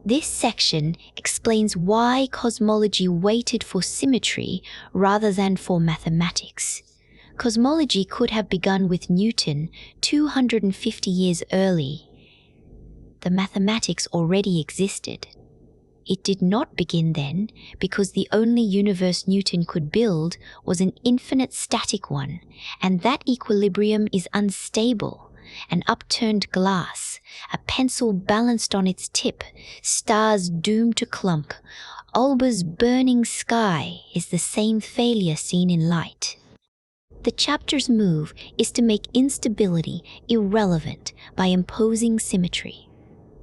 This section explains why cosmology waited for symmetry rather than for mathematics. Cosmology could have begun with Newton 250 years early. The mathematics already existed. It did not begin then because the only universe Newton could build was an infinite static one, and that equilibrium is unstable. An upturned glass, a pencil balanced on its tip, stars doomed to clump. Olbers' burning sky is the same failure seen in light. The chapter's move is to make instability irrelevant by imposing symmetry.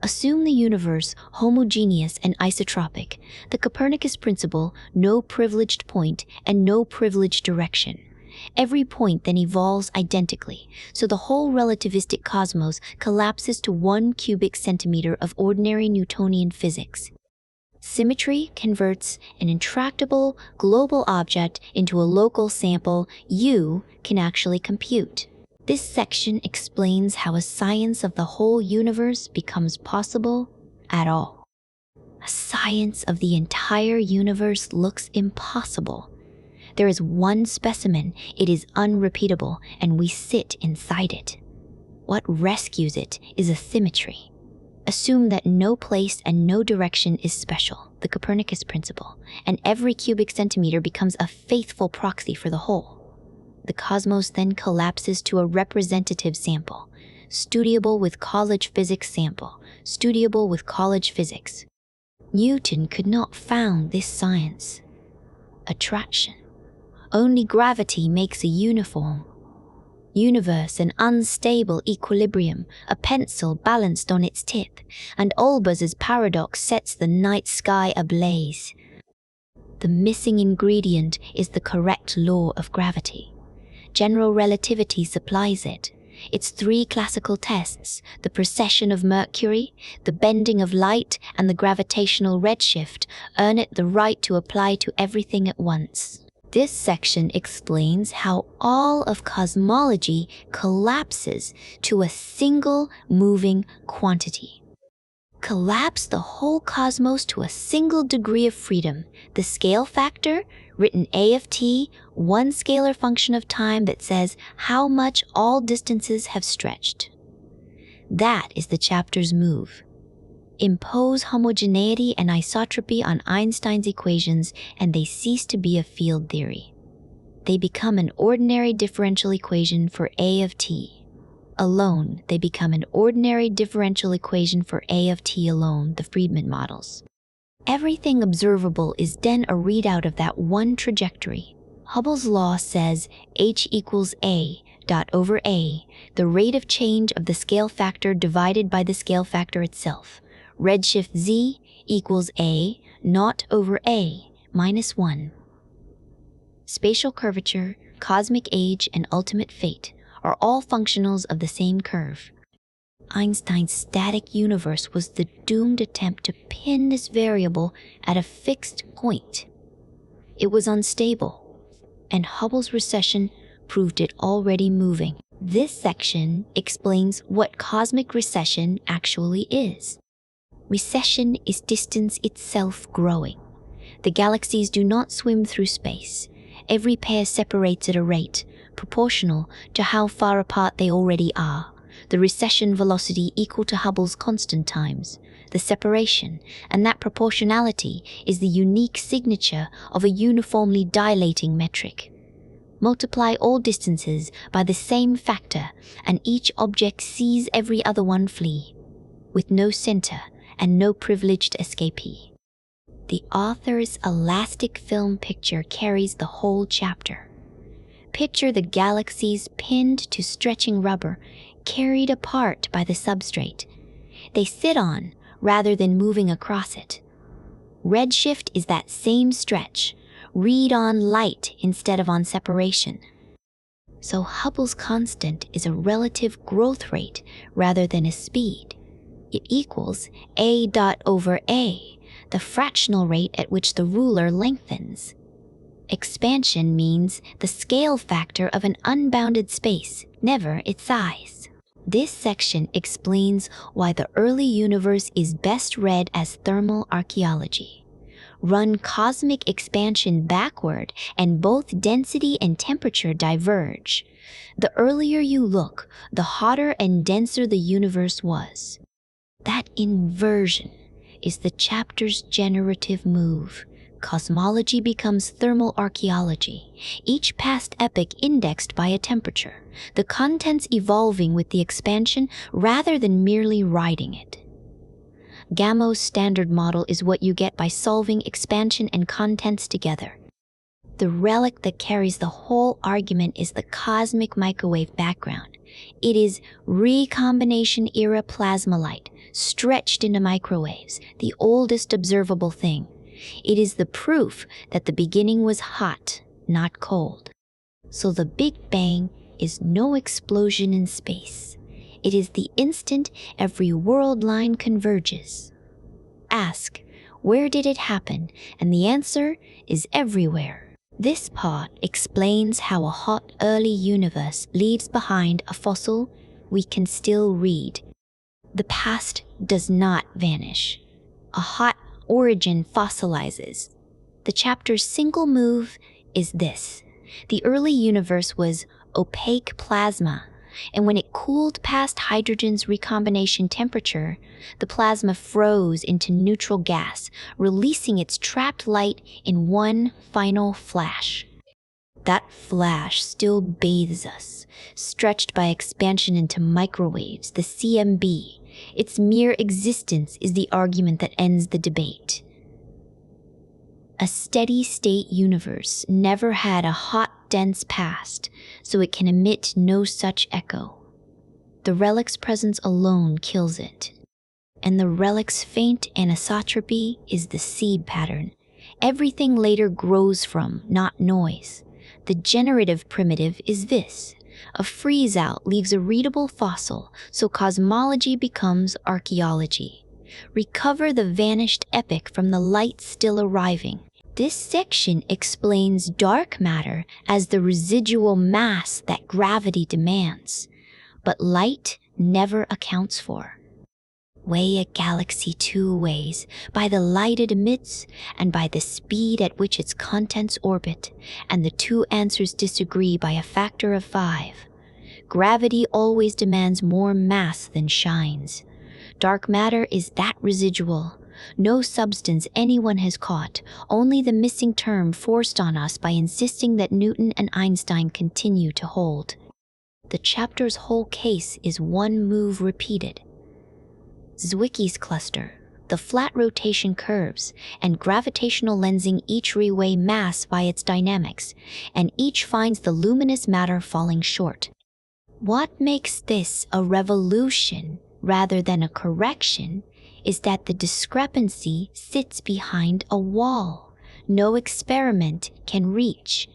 Assume the universe homogeneous and isotropic, the Copernicus principle, no privileged point and no privileged direction. Every point then evolves identically, so the whole relativistic cosmos collapses to 1 cubic centimeter of ordinary Newtonian physics. Symmetry converts an intractable global object into a local sample you can actually compute. This section explains how a science of the whole universe becomes possible at all. A science of the entire universe looks impossible. There is one specimen, it is unrepeatable, and we sit inside it. What rescues it is a symmetry. Assume that no place and no direction is special, the Copernicus principle, and every cubic centimeter becomes a faithful proxy for the whole. The cosmos then collapses to a representative sample, studiable with college physics sample, studiable with college physics. Newton could not found this science. Attraction. Only gravity makes a uniform universe an unstable equilibrium, a pencil balanced on its tip, and Olbers' paradox sets the night sky ablaze. The missing ingredient is the correct law of gravity. General relativity supplies it. Its 3 classical tests, the precession of Mercury, the bending of light, and the gravitational redshift, earn it the right to apply to everything at once. This section explains how all of cosmology collapses to a single moving quantity. Collapse the whole cosmos to a single degree of freedom, the scale factor, written A of t, one scalar function of time that says how much all distances have stretched. That is the chapter's move. Impose homogeneity and isotropy on Einstein's equations and they cease to be a field theory. They become an ordinary differential equation for A of t. Alone, they become an ordinary differential equation for A of t alone, the Friedmann models. Everything observable is then a readout of that one trajectory. Hubble's law says h equals a dot over a, the rate of change of the scale factor divided by the scale factor itself. Redshift z equals a naught over a minus 1. Spatial curvature, cosmic age, and ultimate fate are all functionals of the same curve. Einstein's static universe was the doomed attempt to pin this variable at a fixed point. It was unstable, and Hubble's recession proved it already moving. This section explains what cosmic recession actually is. Recession is distance itself growing. The galaxies do not swim through space. Every pair separates at a rate proportional to how far apart they already are. The recession velocity equal to Hubble's constant times, the separation, and that proportionality is the unique signature of a uniformly dilating metric. Multiply all distances by the same factor, and each object sees every other one flee, with no center and no privileged escapee. The author's elastic film picture carries the whole chapter. Picture the galaxies pinned to stretching rubber, carried apart by the substrate. They sit on rather than moving across it. Redshift is that same stretch. Read on light instead of on separation. So Hubble's constant is a relative growth rate rather than a speed. It equals a dot over a, the fractional rate at which the ruler lengthens. Expansion means the scale factor of an unbounded space, never its size. This section explains why the early universe is best read as thermal archaeology. Run cosmic expansion backward, and both density and temperature diverge. The earlier you look, the hotter and denser the universe was. That inversion is the chapter's generative move. Cosmology becomes thermal archaeology, each past epoch indexed by a temperature, the contents evolving with the expansion rather than merely riding it. Gamo's standard model is what you get by solving expansion and contents together. The relic that carries the whole argument is the cosmic microwave background. It is recombination-era plasma light, stretched into microwaves, the oldest observable thing. It is the proof that the beginning was hot, not cold. So the Big Bang is no explosion in space. It is the instant every world line converges. Ask, where did it happen? And the answer is everywhere. This part explains how a hot early universe leaves behind a fossil we can still read. The past does not vanish. A hot origin fossilizes. The chapter's single move is this. The early universe was opaque plasma, and when it cooled past hydrogen's recombination temperature, the plasma froze into neutral gas, releasing its trapped light in one final flash. That flash still bathes us, stretched by expansion into microwaves, the CMB. Its mere existence is the argument that ends the debate. A steady-state universe never had a hot, dense past, so it can emit no such echo. The relic's presence alone kills it. And the relic's faint anisotropy is the seed pattern. Everything later grows from, not noise. The generative primitive is this. A freeze-out leaves a readable fossil, so cosmology becomes archaeology. Recover the vanished epoch from the light still arriving. This section explains dark matter as the residual mass that gravity demands, but light never accounts for. Weigh a galaxy two ways, by the light it emits and by the speed at which its contents orbit, and the two answers disagree by a factor of 5. Gravity always demands more mass than shines. Dark matter is that residual. No substance anyone has caught, only the missing term forced on us by insisting that Newton and Einstein continue to hold. The chapter's whole case is one move repeated. Zwicky's cluster, the flat rotation curves, and gravitational lensing each reweigh mass by its dynamics, and each finds the luminous matter falling short. What makes this a revolution rather than a correction is that the discrepancy sits behind a wall no experiment can reach.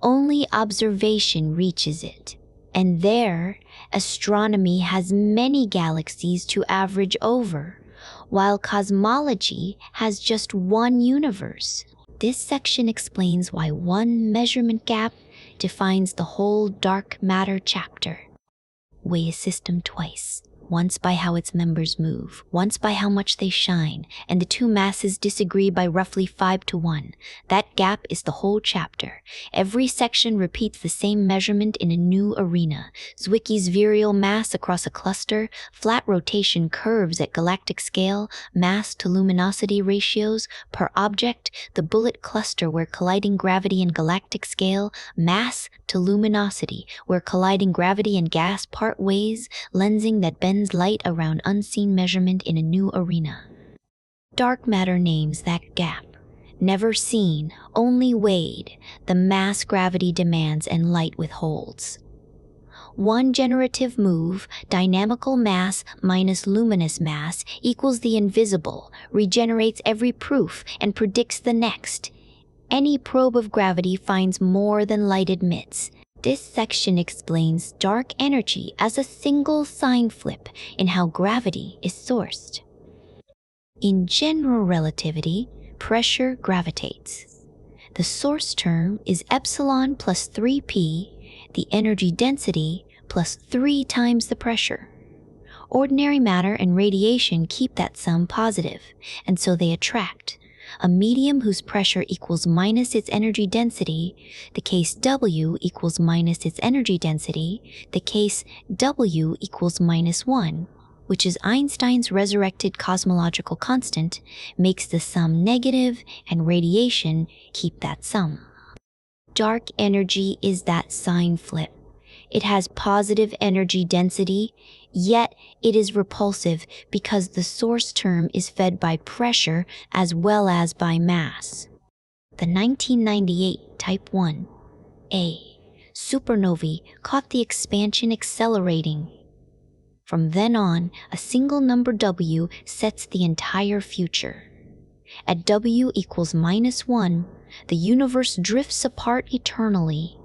Only observation reaches it. And there, astronomy has many galaxies to average over, while cosmology has just one universe. This section explains why one measurement gap defines the whole dark matter chapter. Weigh a system twice. Once by how its members move, once by how much they shine, and the two masses disagree by roughly 5-1. That gap is the whole chapter. Every section repeats the same measurement in a new arena. Zwicky's virial mass across a cluster, flat rotation curves at galactic scale, mass to luminosity ratios, per object, the bullet cluster where colliding gravity and galactic scale, mass to luminosity, where colliding gravity and gas part ways, lensing that bends light around unseen measurement in a new arena. Dark matter names that gap. Never seen, only weighed, the mass gravity demands and light withholds. One generative move, dynamical mass minus luminous mass, equals the invisible, regenerates every proof and predicts the next. Any probe of gravity finds more than light admits. This section explains dark energy as a single sign flip in how gravity is sourced. In general relativity, pressure gravitates. The source term is epsilon plus 3p, the energy density plus 3 times the pressure. Ordinary matter and radiation keep that sum positive, and so they attract. A medium whose pressure equals minus its energy density, the case W equals minus its energy density, the case W equals -1, which is Einstein's resurrected cosmological constant, makes the sum negative and radiation keep that sum. Dark energy is that sign flip. It has positive energy density, yet it is repulsive because the source term is fed by pressure as well as by mass. The 1998 Type 1a supernovae caught the expansion accelerating. From then on, a single number W sets the entire future. At W equals -1, the universe drifts apart eternally.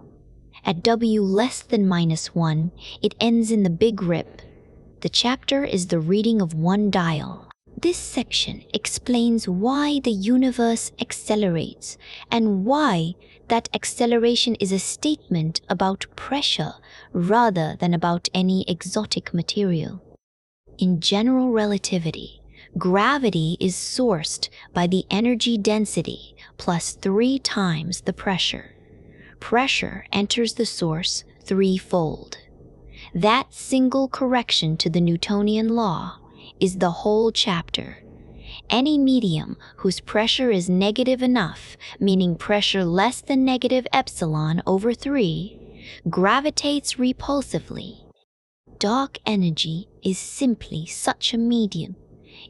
At W less than -1, it ends in the Big Rip. The chapter is the reading of one dial. This section explains why the universe accelerates and why that acceleration is a statement about pressure rather than about any exotic material. In general relativity, gravity is sourced by the energy density plus 3 times the pressure. Pressure enters the source threefold. That single correction to the Newtonian law is the whole chapter. Any medium whose pressure is negative enough, meaning pressure less than -epsilon/3, gravitates repulsively. Dark energy is simply such a medium.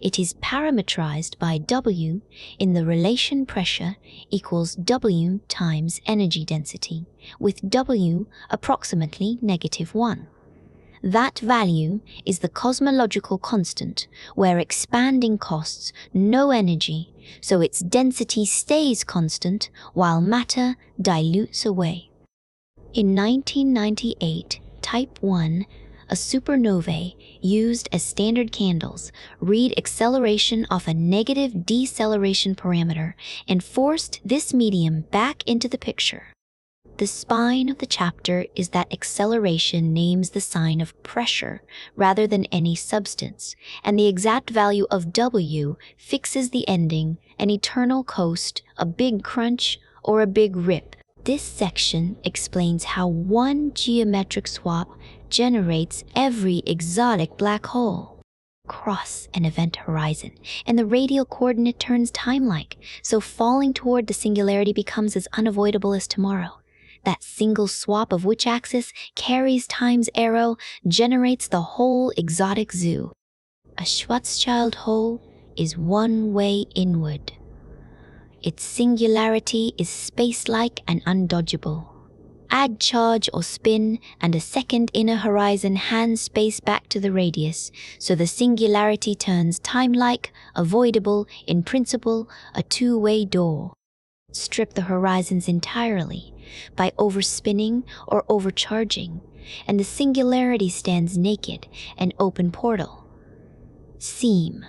It is parametrized by W in the relation pressure equals W times energy density, with W approximately -1. That value is the cosmological constant, where expanding costs no energy, so its density stays constant while matter dilutes away. In 1998, Type 1, a supernovae used as standard candles read acceleration off a negative deceleration parameter and forced this medium back into the picture. The spine of the chapter is that acceleration names the sign of pressure rather than any substance, and the exact value of W fixes the ending, an eternal coast, a big crunch, or a big rip. This section explains how one geometric swap generates every exotic black hole. Cross an event horizon, and the radial coordinate turns time-like, so falling toward the singularity becomes as unavoidable as tomorrow. That single swap of which axis carries time's arrow generates the whole exotic zoo. A Schwarzschild hole is one way inward. Its singularity is space-like and undodgeable. Add charge or spin, and a second inner horizon hands space back to the radius, so the singularity turns time-like, avoidable, in principle, a two-way door. Strip the horizons entirely by overspinning or overcharging, and the singularity stands naked, an open portal. Seam,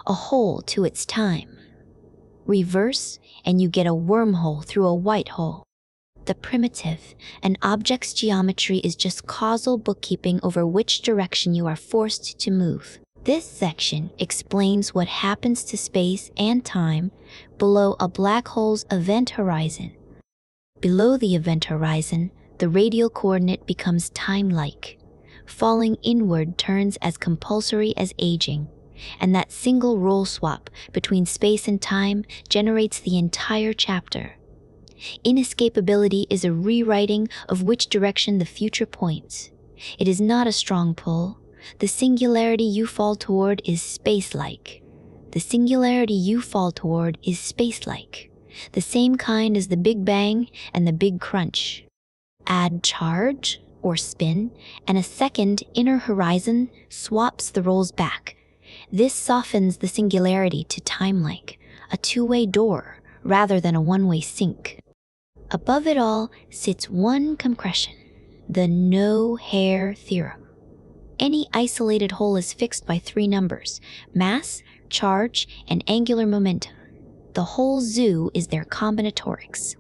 a hole to its time. Reverse, and you get a wormhole through a white hole. The primitive, an object's geometry is just causal bookkeeping over which direction you are forced to move. This section explains what happens to space and time below a black hole's event horizon. Below the event horizon, the radial coordinate becomes time-like. Falling inward turns as compulsory as aging, and that single roll swap between space and time generates the entire chapter. Inescapability is a rewriting of which direction the future points. It is not a strong pull. The singularity you fall toward is space-like. The singularity you fall toward is space-like, the same kind as the Big Bang and the Big Crunch. Add charge or spin, and a second inner horizon swaps the rolls back. This softens the singularity to time-like, a two-way door rather than a one-way sink. Above it all sits one compression, the no-hair theorem. Any isolated hole is fixed by 3 numbers: mass, charge, and angular momentum. The whole zoo is their combinatorics.